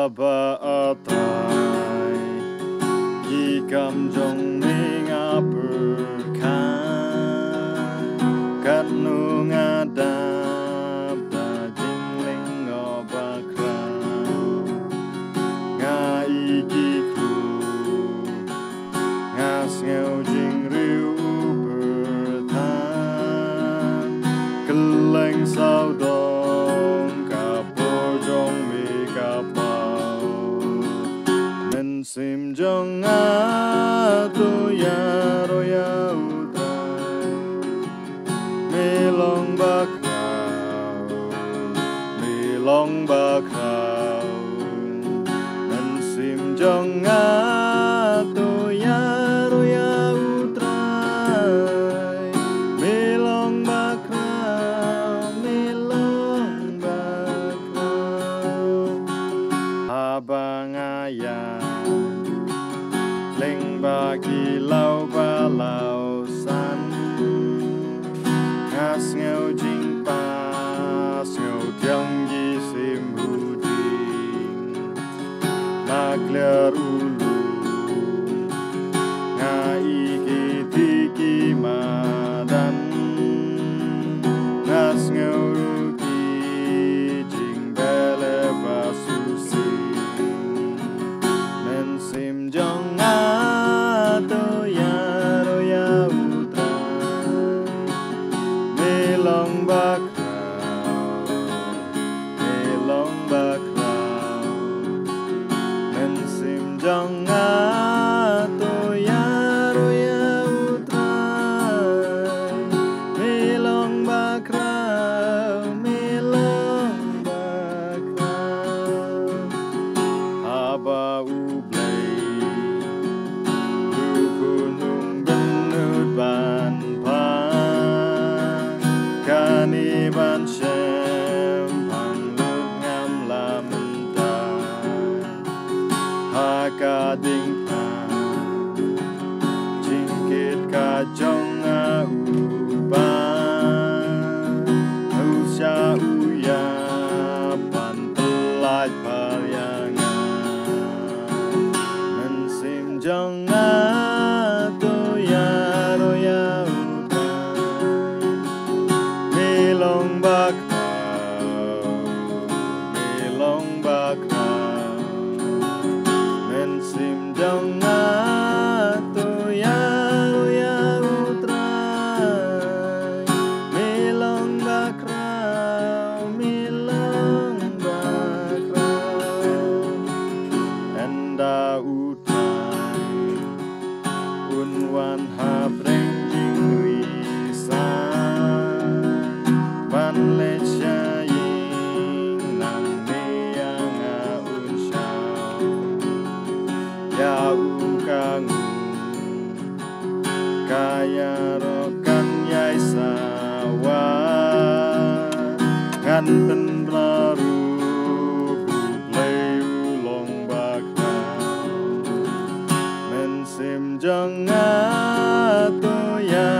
haba atrai ikam jong minga berkan kanu ngadap daging lingo bakra nga iki kru ngas ngeu jing riu bertan keleng sao dong kapor jong mi kapau men sim jong atu ya roya utrai melong bakrau men sim jong atu ya roya utrai melong bakrau abang ayah leng bagi lau balau san ngas ngeu jing pas ngeu tiang gi sim huding magler ulu nga iki tiki madan ngas ngeu ruki jing bele basusi men sim jong ato ya roya utrai melong bakrau men sim jong ato ya roya utrai melong bakrau haba ublay gunung benut ban pan kani ban shem panglut ngam la mentan haka ding pan jingkit kajong uban usya uya pan telaj paryangan men sim jong ato ya roya utrai melong bakrau men sim jong ato ya roya utrai melong bakrau enda utrai unwan habreng jing risan ban lecha ying nang meyang unsyau ya ukangu kaya rokan yai sawa ngan pen blaru bublay ulong bakrau men sim jong ato ya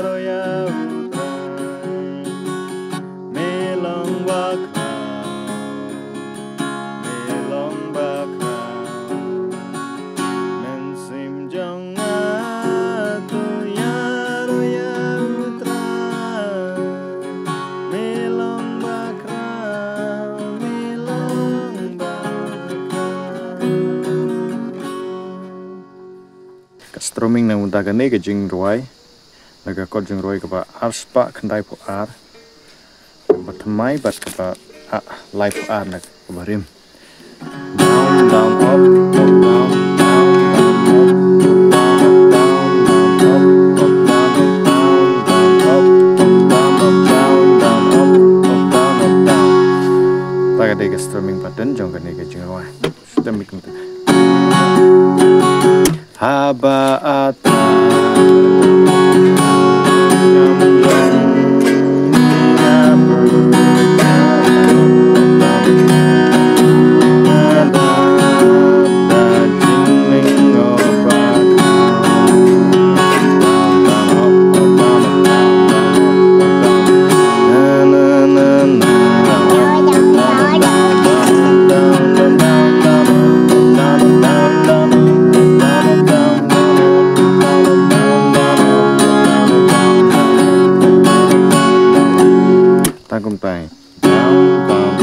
roya utrai melong bakrau men sim jong ato ya roya utrai melong bakrau Stroming nang untakan ni ke jing roi naga kod jing roi kapa arspa kandai po ar batamai bat kapa life ar nak kabarim down up down down Strumming pattern jong kane ke jing roi sudah mikung tu haba tam tam